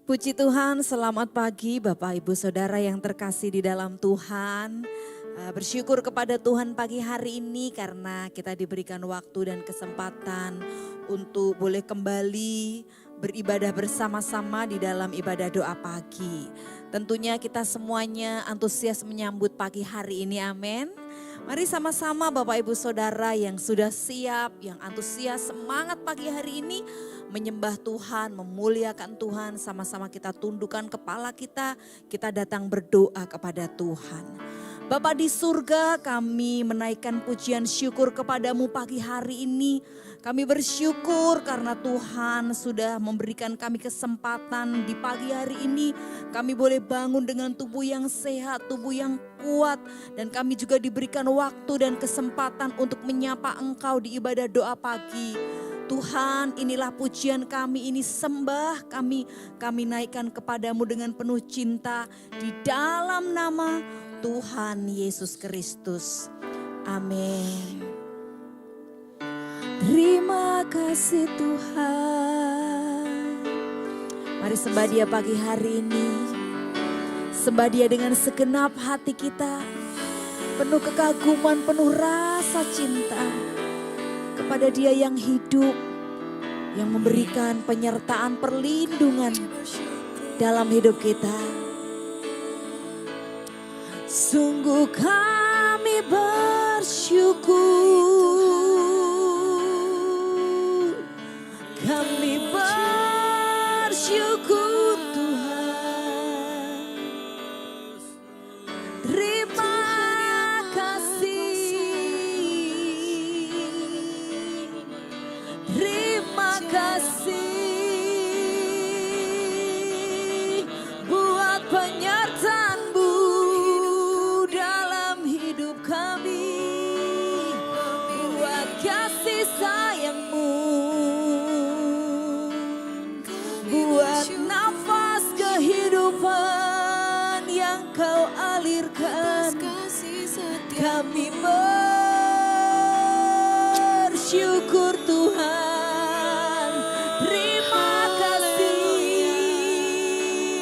Puji Tuhan, selamat pagi Bapak Ibu Saudara yang terkasih di dalam Tuhan. Bersyukur kepada Tuhan pagi hari ini karena kita diberikan waktu dan kesempatan untuk boleh kembali beribadah bersama-sama di dalam ibadah doa pagi. Tentunya kita semuanya antusias menyambut pagi hari ini, amin. Mari sama-sama Bapak Ibu Saudara yang sudah siap, yang antusias semangat pagi hari ini menyembah Tuhan, memuliakan Tuhan, sama-sama kita tundukkan kepala kita datang berdoa kepada Tuhan. Bapa di surga, kami menaikkan pujian syukur kepadamu pagi hari ini. Kami bersyukur karena Tuhan sudah memberikan kami kesempatan di pagi hari ini. Kami boleh bangun dengan tubuh yang sehat, tubuh yang kuat. Dan kami juga diberikan waktu dan kesempatan untuk menyapa Engkau di ibadah doa pagi. Tuhan, inilah pujian kami, ini sembah kami naikkan kepadamu dengan penuh cinta di dalam nama Tuhan Yesus Kristus. Amin. Terima kasih Tuhan. Mari sembah Dia pagi hari ini. Sembah Dia dengan segenap hati kita. Penuh kekaguman, penuh rasa cinta. Kepada Dia yang hidup, yang memberikan penyertaan perlindungan dalam hidup kita. Sungguh kami bersyukur, kami bersyukur Tuhan. Terima kasih, terima kasih buat penyertaan-Mu dalam hidup kami, buat kasih sayang-Mu, buat nafas kehidupan yang Kau alirkan. Kami bersyukur Tuhan. Terima kasih,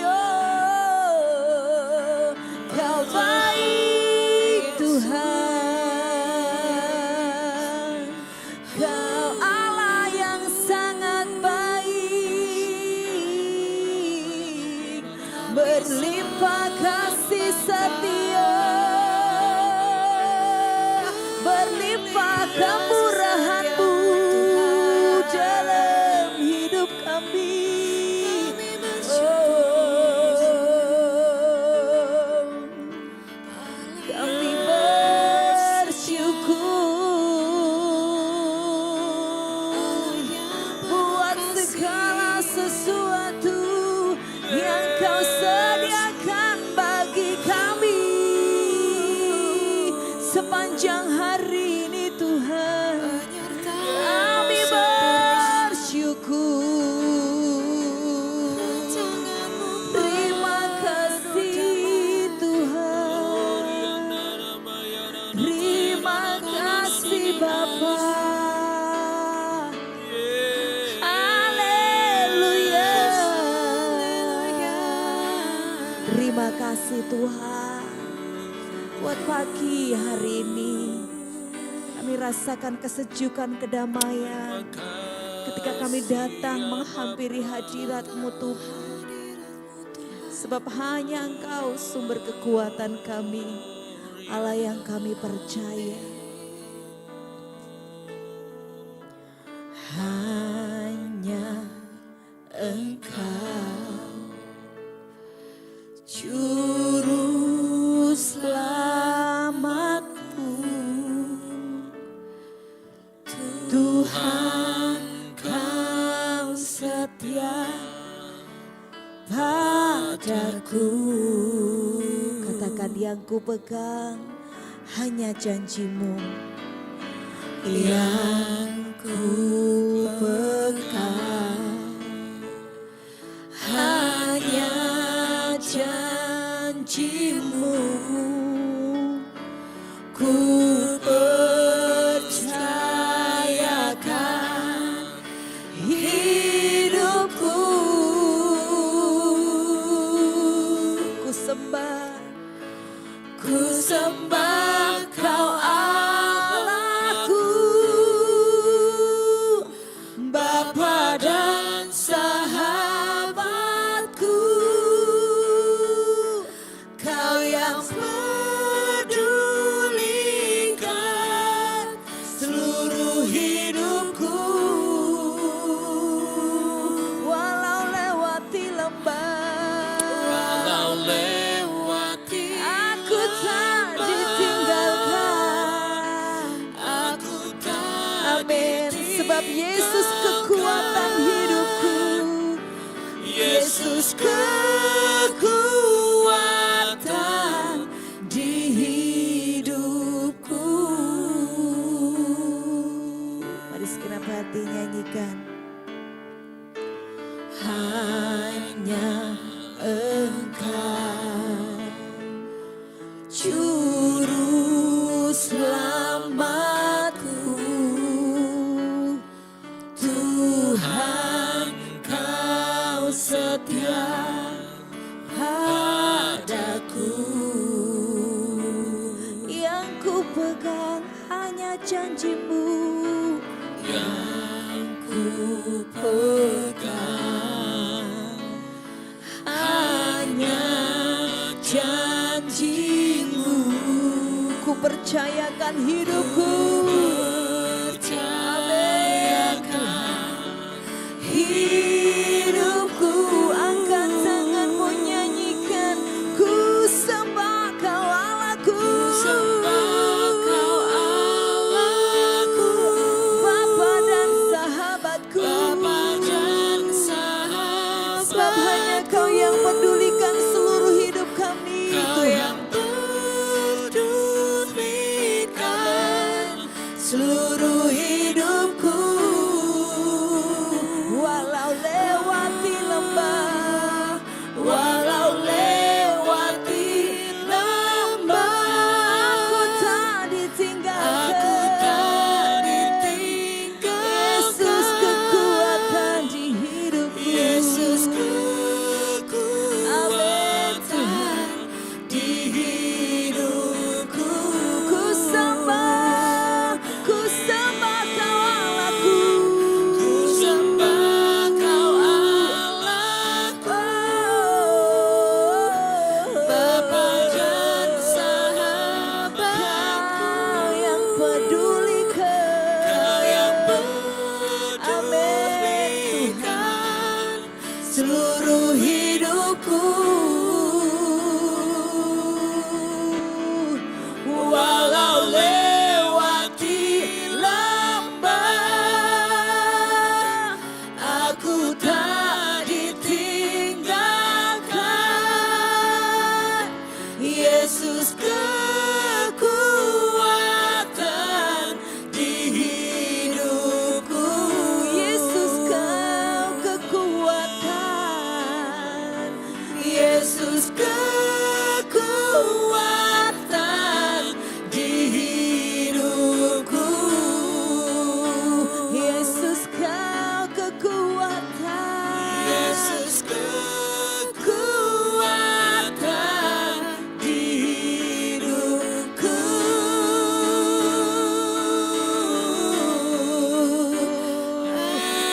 oh, Kau baik Tuhan. Kau Allah yang sangat baik, berlimpah kasih setia, berlimpah kemurahan-Mu dalam hidup kami. Oh, kami bersyukur buat segala sesuatu yang Kau sediakan bagi kami sepanjang hari ini Tuhan. Kami bersyukur. Terima kasih Tuhan. Terima kasih Bapa. Haleluya. Terima kasih Tuhan. Buat pagi hari ini kami rasakan kesejukan, kedamaian ketika kami datang menghampiri hadirat-Mu Tuhan. Sebab hanya Engkau sumber kekuatan kami, Allah yang kami percaya. Hanya Engkau Juru selamatku, Tuhan Kau setia padaku. Katakan yang ku pegang hanya janji-Mu, yang ku pegang hanya janji-Mu. Ku percayakan hidupku sebab Yesus kekuatan hidupku. Yesus kekuatan di hidupku. Mari segenap hati nyanyikan. Hanya Engkau juru selamatku, Tuhan Kau setia padaku. Yang ku pegang hanya janji-Mu, yang ku pegang hanya janji-Mu. Ku percayakan hidupku, hidupku, angkat tanganmu nyanyikan. Ku sembah Kau Allahku, Bapa dan sahabatku. Sebab hanya Kau yang pedulikan seluruh hidup kami. Tuhan, seluruh hidupku. Walau lewati lembah, walau lewati lembah, aku tak ditinggalkan. Yesus kekuatan di hidupku. Yesus kekuatan di hidupku. Ku sembah Kau Allahku. Ku sembah Kau Allahku. Bapa dan sahabat, Kau yang pedulikan. Kau yang pedulikan seluruh hidupku. Walau lewati lembah, aku tak ditinggalkan. Yesus kekuatan di hidupku. Yesus Kau kekuatan. Yesus kekuatan di hidupku. Yesus Kau kekuatan. Yesus kekuatan di hidupku.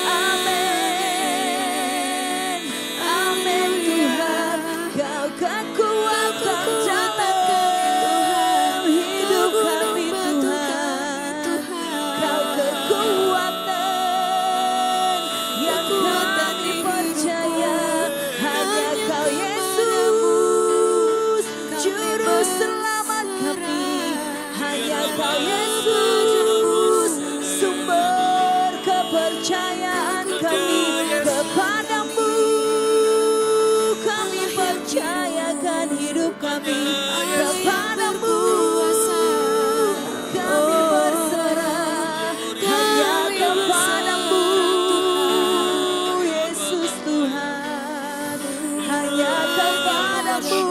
Amin. Amin Tuhan. Kau kekuatan dalam hidup kami Tuhan. Kau kekuatan yang kami percaya. Hanya Kau Yesus juru selamat kami. Hanya Kau Yesus sumber kepercayaan kami. Kepadamu kami percayakan hidup kami. Kepadamu kami berserah. Hanya kepadamu Yesus Tuhan. Hanya kepadamu.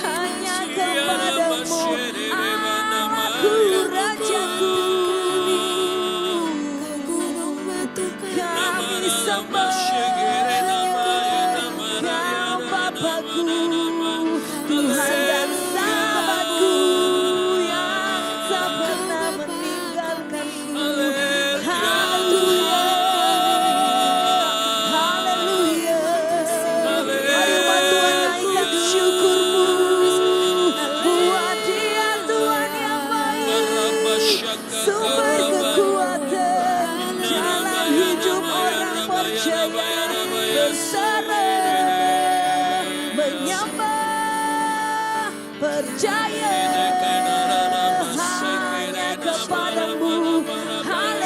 Hanya kepadamu Allahku, Rajaku. Kami sembah Kau Bapakku, Tuhan dan sahabatku yang tak pernah meninggalkanku. Haleluya, haleluya. Mari umat Tuhan naikkan syukurmu buat Dia Tuhan yang baik, sumber kekuatan dalam hidup orang percaya. Berserah, menyembah, percaya hanya kepadamu. Haleluya.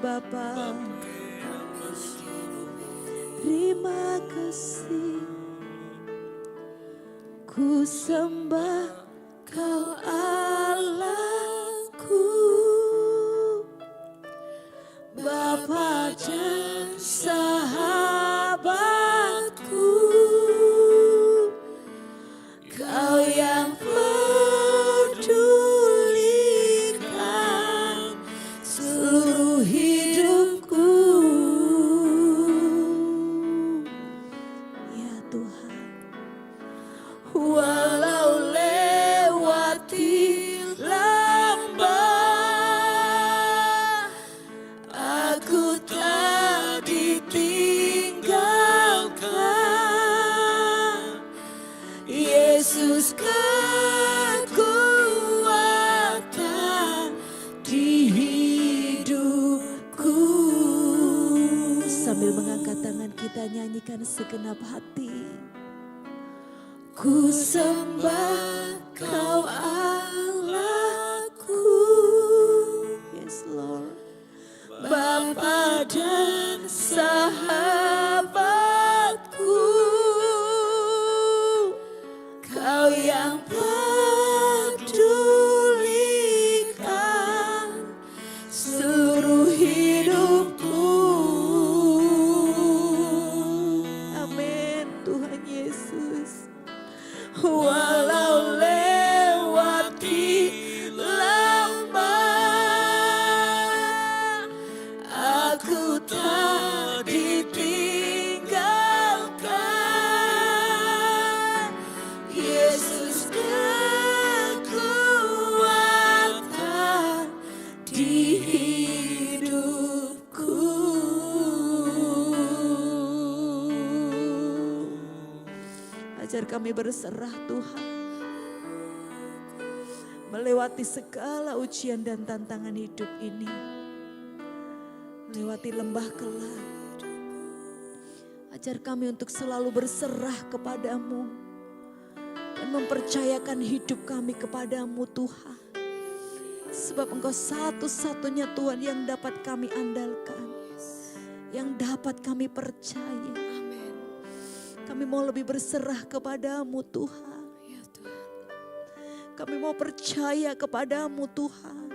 Bapa, terima kasih, ku sembah Kau Allahku, Bapa dan sahabatku, Kau yang pedulikan seluruh hidupku. Ya Tuhan, walau lewati lembah, aku tak ditinggalkan. Yesus kekuatan di hidupku. Sambil mengangkat tangan kita nyanyikan segenap hati. Ku sembah Kau Allahku, yes Lord, Bapa dan sahabatku, Kau yang pedulikan seluruh hidupku. Amin Tuhan Yesus. Walau lewati lembah, aku tak ditinggalkan. Yesus kekuatan di hidupku. Ajar kami berserah Tuhan, melewati segala ujian dan tantangan hidup ini, melewati lembah gelap. Ajar kami untuk selalu berserah kepadamu dan mempercayakan hidup kami kepadamu Tuhan. Sebab Engkau satu-satunya Tuhan yang dapat kami andalkan, yang dapat kami percaya. Kami mau lebih berserah kepadamu Tuhan. Kami mau percaya kepadamu Tuhan.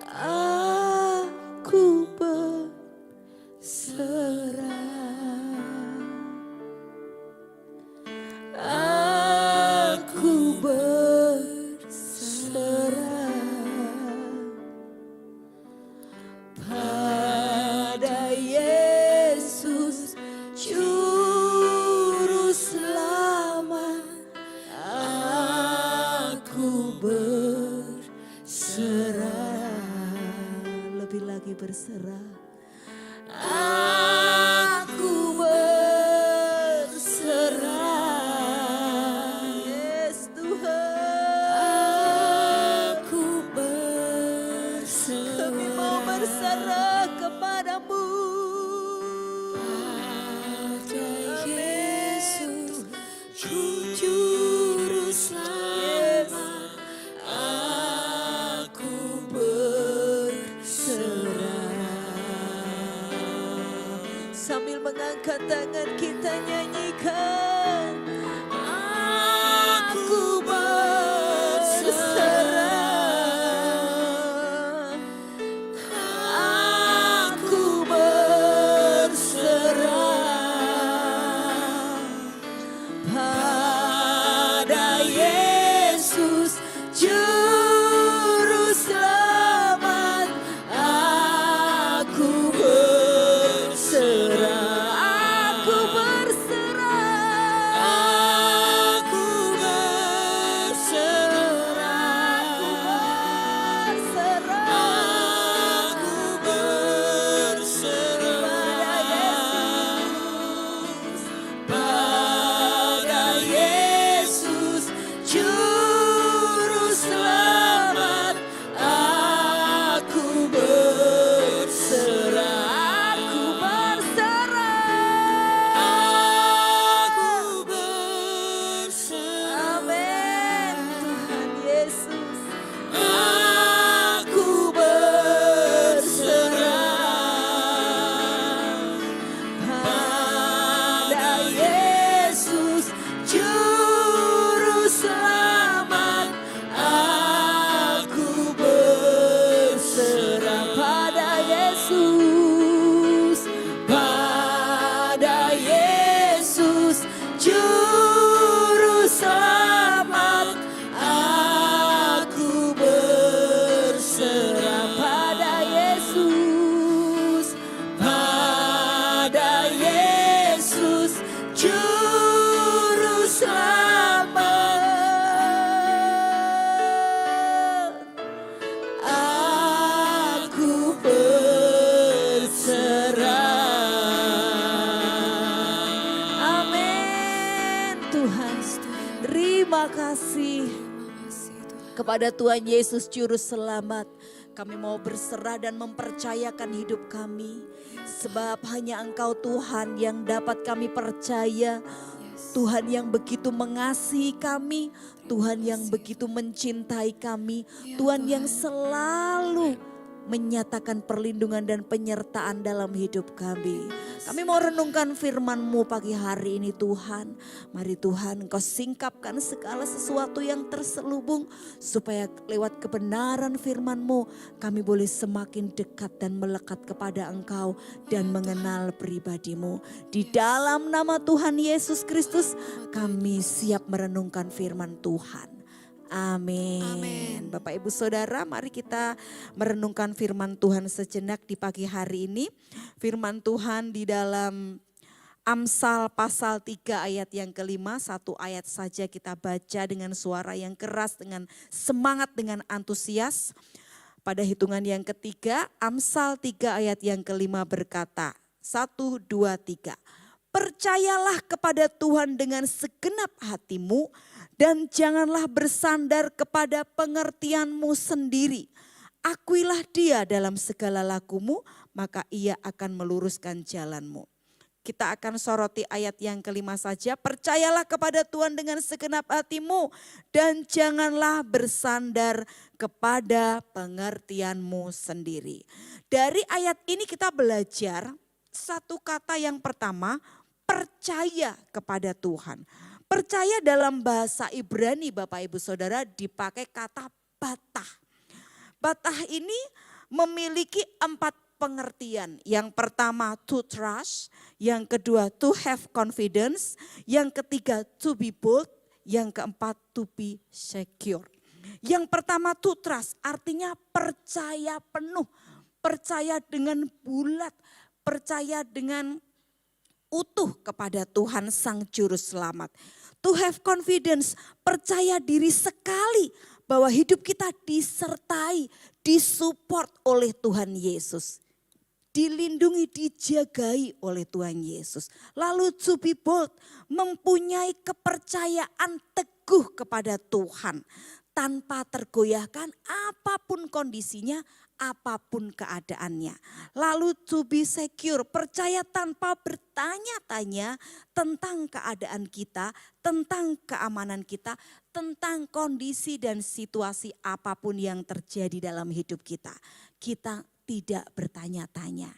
Aku berserah. Aku berserah pada Yesus Juru Selamat. Aku berserah, lebih lagi berserah. Aku berserah, yes Tuhan. Aku berserah, kami mau berserah kepadamu. Pada Yesus Juru Selamat, aku berserah. Sambil mengangkat tangan kita nyanyikan. Aku berserah. Aku berserah pada Yesus Juru Selamat. Aku berserah. Kepada Tuhan Yesus Juru Selamat, kami mau berserah dan mempercayakan hidup kami. Sebab hanya Engkau Tuhan yang dapat kami percaya. Tuhan yang begitu mengasihi kami, Tuhan yang begitu mencintai kami, Tuhan yang selalu menyatakan perlindungan dan penyertaan dalam hidup kami. Kami mau renungkan firman-Mu pagi hari ini Tuhan. Mari Tuhan Engkau singkapkan segala sesuatu yang terselubung. Supaya lewat kebenaran firman-Mu kami boleh semakin dekat dan melekat kepada Engkau. Dan mengenal pribadi-Mu. Di dalam nama Tuhan Yesus Kristus kami siap merenungkan firman Tuhan. Amin. Bapak Ibu Saudara, mari kita merenungkan firman Tuhan sejenak di pagi hari ini. Firman Tuhan di dalam Amsal pasal 3 ayat yang kelima, satu ayat saja kita baca dengan suara yang keras, dengan semangat, dengan antusias. Pada hitungan yang ketiga, Amsal 3 ayat yang kelima berkata, 1, 2, 3. Percayalah kepada Tuhan dengan segenap hatimu, dan janganlah bersandar kepada pengertianmu sendiri. Akuilah Dia dalam segala lakumu, maka Ia akan meluruskan jalanmu. Kita akan soroti ayat yang kelima saja. Percayalah kepada Tuhan dengan segenap hatimu, dan janganlah bersandar kepada pengertianmu sendiri. Dari ayat ini kita belajar satu kata yang pertama, percaya kepada Tuhan. Percaya dalam bahasa Ibrani Bapak Ibu Saudara dipakai kata batah. Batah ini memiliki 4 pengertian. Yang pertama to trust, yang kedua to have confidence, yang ketiga to be bold, yang keempat to be secure. Yang pertama to trust artinya percaya penuh, percaya dengan bulat, percaya dengan utuh kepada Tuhan Sang Juru Selamat. To have confidence, percaya diri sekali bahwa hidup kita disertai, disupport oleh Tuhan Yesus. Dilindungi, dijagai oleh Tuhan Yesus. Lalu to be bold, mempunyai kepercayaan teguh kepada Tuhan. Tanpa tergoyahkan apapun kondisinya, apapun keadaannya. Lalu to be secure, percaya tanpa bertanya-tanya tentang keadaan kita, tentang keamanan kita, tentang kondisi dan situasi apapun yang terjadi dalam hidup kita. Kita tidak bertanya-tanya.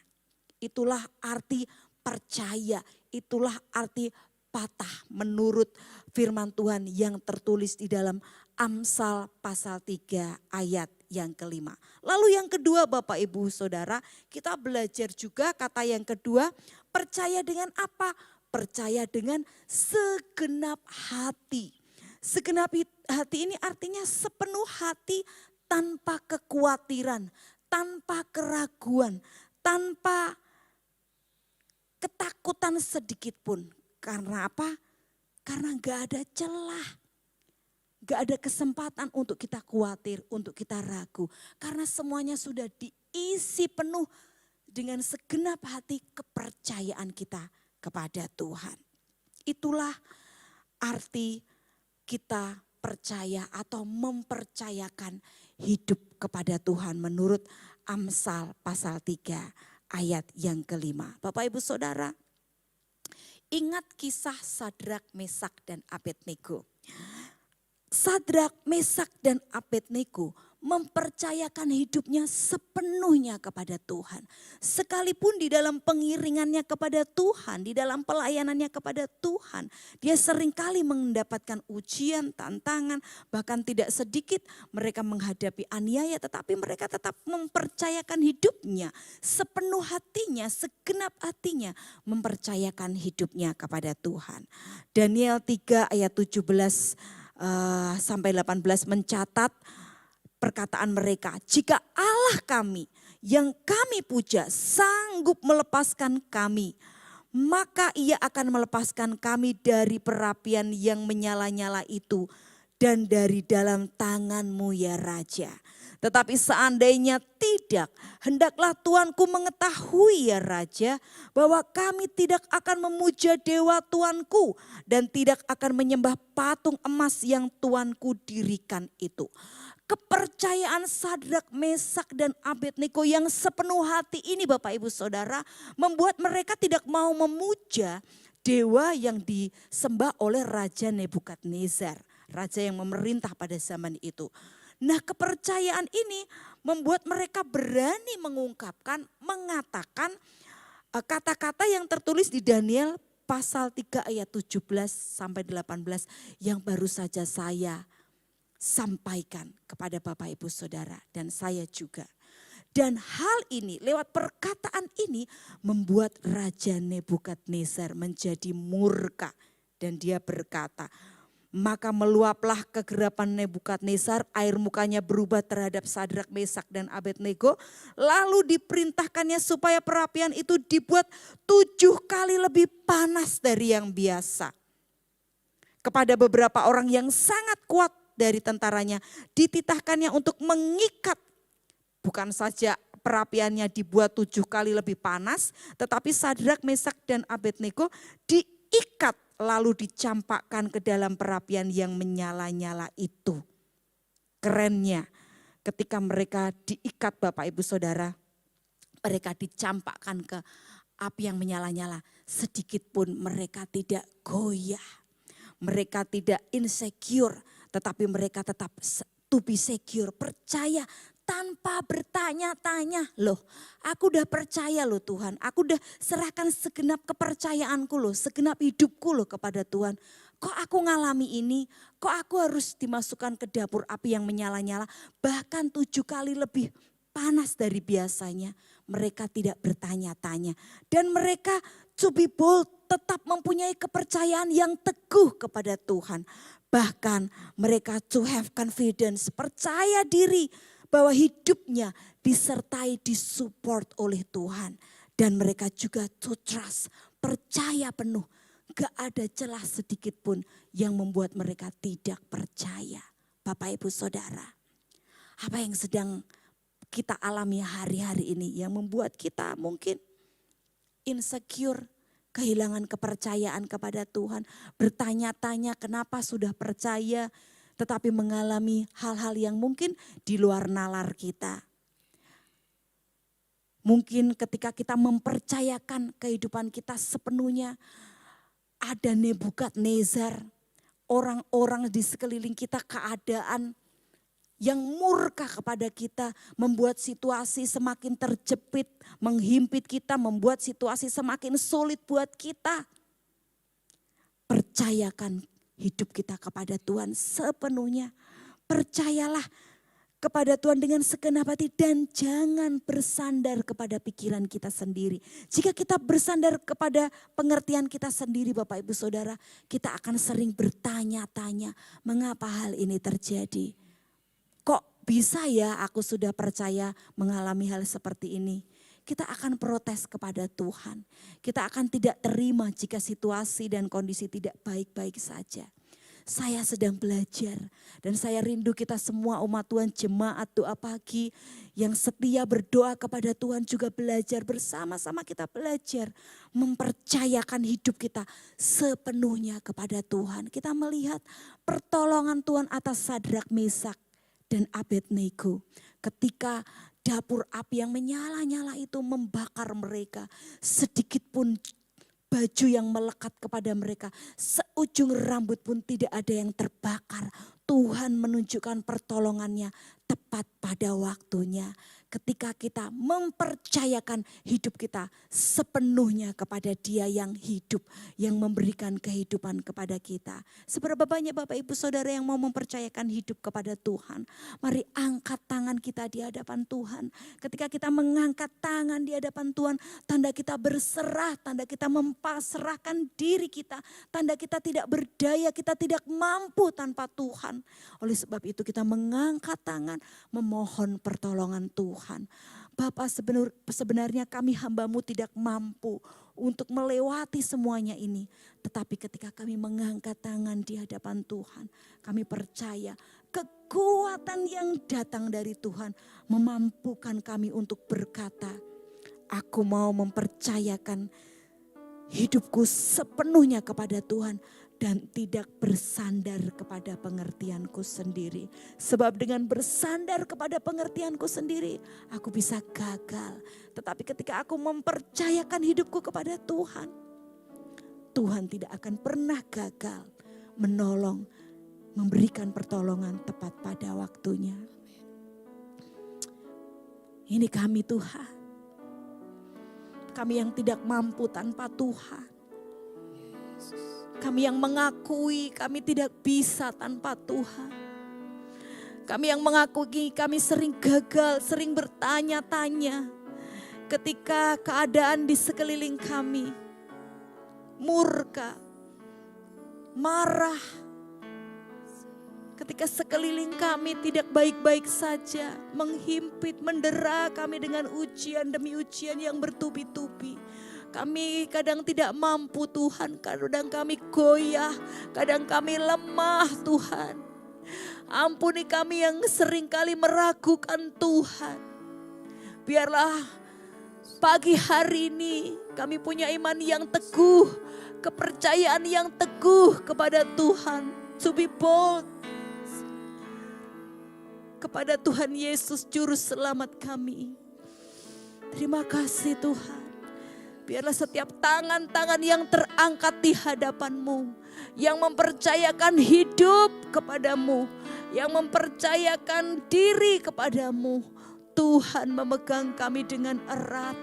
Itulah arti percaya, itulah arti patah menurut firman Tuhan yang tertulis di dalam Amsal pasal 3 ayat yang kelima. Lalu yang kedua Bapak Ibu Saudara, kita belajar juga kata yang kedua, percaya dengan apa? Percaya dengan segenap hati. Segenap hati ini artinya sepenuh hati tanpa kekhawatiran, tanpa keraguan, tanpa ketakutan sedikit pun. Karena apa? Karena gak ada celah. Gak ada kesempatan untuk kita khawatir, untuk kita ragu. Karena semuanya sudah diisi penuh dengan segenap hati kepercayaan kita kepada Tuhan. Itulah arti kita percaya atau mempercayakan hidup kepada Tuhan menurut Amsal pasal 3 ayat yang kelima. Bapak Ibu Saudara, ingat kisah Sadrak, Mesak dan Abednego. Sadrak, Mesak dan Abednego mempercayakan hidupnya sepenuhnya kepada Tuhan. Sekalipun di dalam pengiringannya kepada Tuhan, di dalam pelayanannya kepada Tuhan, dia seringkali mendapatkan ujian, tantangan, bahkan tidak sedikit mereka menghadapi aniaya, tetapi mereka tetap mempercayakan hidupnya sepenuh hatinya, segenap hatinya mempercayakan hidupnya kepada Tuhan. Daniel 3 ayat 17 sampai 18 mencatat perkataan mereka, jika Allah kami yang kami puja sanggup melepaskan kami, maka Ia akan melepaskan kami dari perapian yang menyala-nyala itu dan dari dalam tangan-Mu ya Raja. Tetapi seandainya tidak, hendaklah Tuanku mengetahui ya Raja, bahwa kami tidak akan memuja dewa Tuanku dan tidak akan menyembah patung emas yang Tuanku dirikan itu. Kepercayaan Sadrak, Mesak dan Abednego yang sepenuh hati ini Bapak Ibu Saudara membuat mereka tidak mau memuja dewa yang disembah oleh Raja Nebukadnezar, raja yang memerintah pada zaman itu. Nah, kepercayaan ini membuat mereka berani mengatakan kata-kata yang tertulis di Daniel pasal 3 ayat 17 sampai 18 yang baru saja saya sampaikan kepada Bapak Ibu Saudara dan saya juga. Dan hal ini lewat perkataan ini membuat Raja Nebukadnezar menjadi murka. Dan dia berkata, maka meluaplah kegerapan Nebukadnezar, air mukanya berubah terhadap Sadrak, Mesak dan Abednego. Lalu diperintahkannya supaya perapian itu dibuat 7 kali lebih panas dari yang biasa. Kepada beberapa orang yang sangat kuat dari tentaranya dititahkannya untuk mengikat, bukan saja perapiannya dibuat 7 kali lebih panas, tetapi Sadrak, Mesak dan Abednego diikat lalu dicampakkan ke dalam perapian yang menyala-nyala itu. Kerennya ketika mereka diikat Bapak Ibu Saudara, mereka dicampakkan ke api yang menyala-nyala, sedikit pun mereka tidak goyah. Mereka tidak insecure, tetapi mereka tetap to be secure, percaya tanpa bertanya-tanya. Loh, aku udah percaya loh Tuhan, aku udah serahkan segenap kepercayaanku loh, segenap hidupku loh kepada Tuhan. Kok aku ngalami ini, kok aku harus dimasukkan ke dapur api yang menyala-nyala, bahkan 7 kali lebih panas dari biasanya. Mereka tidak bertanya-tanya dan mereka to be bold, tetap mempunyai kepercayaan yang teguh kepada Tuhan. Bahkan mereka to have confidence, percaya diri bahwa hidupnya disertai, disupport oleh Tuhan. Dan mereka juga to trust, percaya penuh. Gak ada celah sedikit pun yang membuat mereka tidak percaya. Bapak Ibu Saudara, apa yang sedang kita alami hari-hari ini yang membuat kita mungkin insecure, kehilangan kepercayaan kepada Tuhan, bertanya-tanya kenapa sudah percaya tetapi mengalami hal-hal yang mungkin di luar nalar kita. Mungkin ketika kita mempercayakan kehidupan kita sepenuhnya, ada Nebukadnezar, orang-orang di sekeliling kita, keadaan yang murka kepada kita, membuat situasi semakin terjepit, menghimpit kita, membuat situasi semakin sulit buat kita. Percayakan hidup kita kepada Tuhan sepenuhnya. Percayalah kepada Tuhan dengan segenap hati dan jangan bersandar kepada pikiran kita sendiri. Jika kita bersandar kepada pengertian kita sendiri Bapak Ibu Saudara, kita akan sering bertanya-tanya mengapa hal ini terjadi. Kok bisa ya aku sudah percaya mengalami hal seperti ini? Kita akan protes kepada Tuhan. Kita akan tidak terima jika situasi dan kondisi tidak baik-baik saja. Saya sedang belajar dan saya rindu kita semua umat Tuhan, jemaat doa pagi yang setia berdoa kepada Tuhan juga belajar bersama-sama, kita belajar mempercayakan hidup kita sepenuhnya kepada Tuhan. Kita melihat pertolongan Tuhan atas Sadrak, Mesak dan Abednego ketika dapur api yang menyala-nyala itu membakar mereka, sedikit pun baju yang melekat kepada mereka, seujung rambut pun tidak ada yang terbakar. Tuhan menunjukkan pertolongannya tepat pada waktunya. Ketika kita mempercayakan hidup kita sepenuhnya kepada Dia yang hidup, yang memberikan kehidupan kepada kita. Seberapa banyak Bapak Ibu Saudara yang mau mempercayakan hidup kepada Tuhan? Mari angkat tangan kita di hadapan Tuhan. Ketika kita mengangkat tangan di hadapan Tuhan, tanda kita berserah, tanda kita mempasrahkan diri kita, tanda kita tidak berdaya, kita tidak mampu tanpa Tuhan. Oleh sebab itu kita mengangkat tangan, memohon pertolongan Tuhan. Bapa, sebenarnya kami hamba-Mu tidak mampu untuk melewati semuanya ini. Tetapi ketika kami mengangkat tangan di hadapan Tuhan, kami percaya kekuatan yang datang dari Tuhan memampukan kami untuk berkata, aku mau mempercayakan hidupku sepenuhnya kepada Tuhan dan tidak bersandar kepada pengertianku sendiri. Sebab dengan bersandar kepada pengertianku sendiri, aku bisa gagal. Tetapi ketika aku mempercayakan hidupku kepada Tuhan, Tuhan tidak akan pernah gagal menolong, memberikan pertolongan tepat pada waktunya. Ini kami Tuhan. Kami yang tidak mampu tanpa Tuhan. Kami yang mengakui kami tidak bisa tanpa Tuhan. Kami yang mengakui kami sering gagal, sering bertanya-tanya. Ketika keadaan di sekeliling kami murka, marah. Ketika sekeliling kami tidak baik-baik saja, menghimpit, mendera kami dengan ujian demi ujian yang bertubi-tubi. Kami kadang tidak mampu Tuhan, kadang kami goyah, kadang kami lemah Tuhan. Ampuni kami yang seringkali meragukan Tuhan. Biarlah pagi hari ini kami punya iman yang teguh, kepercayaan yang teguh kepada Tuhan. To be bold. Kepada Tuhan Yesus Juru Selamat kami. Terima kasih Tuhan. Biarlah setiap tangan-tangan yang terangkat di hadapan-Mu, yang mempercayakan hidup kepadamu, yang mempercayakan diri kepadamu, Tuhan memegang kami dengan erat.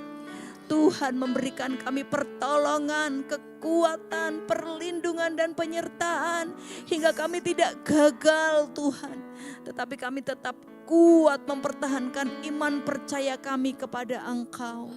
Tuhan memberikan kami pertolongan, kekuatan, perlindungan dan penyertaan. Hingga kami tidak gagal Tuhan. Tetapi kami tetap kuat mempertahankan iman percaya kami kepada Engkau.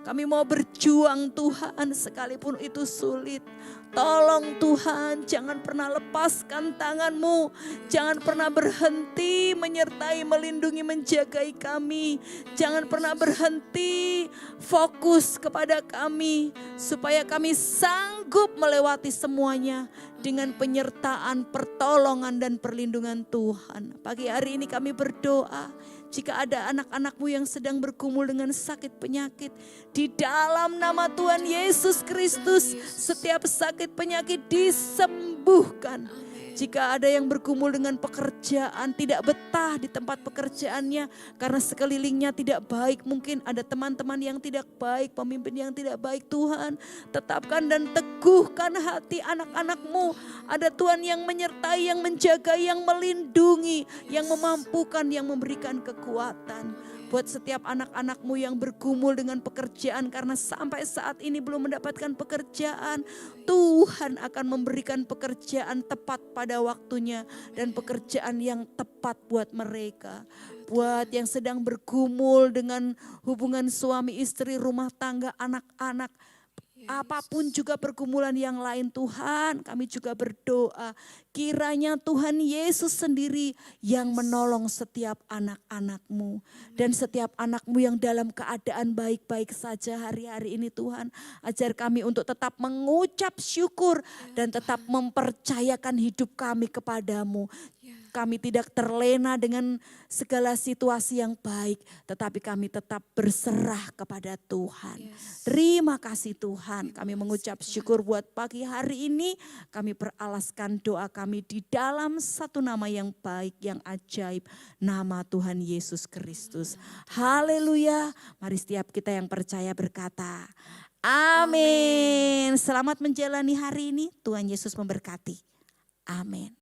Kami mau berjuang Tuhan sekalipun itu sulit. Tolong Tuhan, jangan pernah lepaskan tangan-Mu. Jangan pernah berhenti menyertai, melindungi, menjagai kami. Jangan pernah berhenti fokus kepada kami. Supaya kami sanggup melewati semuanya dengan penyertaan, pertolongan dan perlindungan Tuhan. Pagi hari ini kami berdoa. Jika ada anak-anak-Mu yang sedang bergumul dengan sakit penyakit, di dalam nama Tuhan Yesus Kristus, setiap sakit penyakit disembuhkan. Jika ada yang bergumul dengan pekerjaan, tidak betah di tempat pekerjaannya karena sekelilingnya tidak baik, mungkin ada teman-teman yang tidak baik, pemimpin yang tidak baik, Tuhan tetapkan dan teguhkan hati anak-anak-Mu. Ada Tuhan yang menyertai, yang menjaga, yang melindungi, yang memampukan, yang memberikan kekuatan. Buat setiap anak-anak-Mu yang bergumul dengan pekerjaan karena sampai saat ini belum mendapatkan pekerjaan, Tuhan akan memberikan pekerjaan tepat pada waktunya dan pekerjaan yang tepat buat mereka. Buat yang sedang bergumul dengan hubungan suami istri, rumah tangga, anak-anak, apapun juga pergumulan yang lain Tuhan, kami juga berdoa kiranya Tuhan Yesus sendiri yang menolong setiap anak-anak-Mu. Dan setiap anak-Mu yang dalam keadaan baik-baik saja hari-hari ini Tuhan. Ajar kami untuk tetap mengucap syukur dan tetap mempercayakan hidup kami kepadamu. Kami tidak terlena dengan segala situasi yang baik, tetapi kami tetap berserah kepada Tuhan. Terima kasih Tuhan, kami mengucap syukur buat pagi hari ini. Kami peralaskan doa kami di dalam satu nama yang baik, yang ajaib, nama Tuhan Yesus Kristus. Haleluya, mari setiap kita yang percaya berkata, amin. Selamat menjalani hari ini, Tuhan Yesus memberkati. Amin.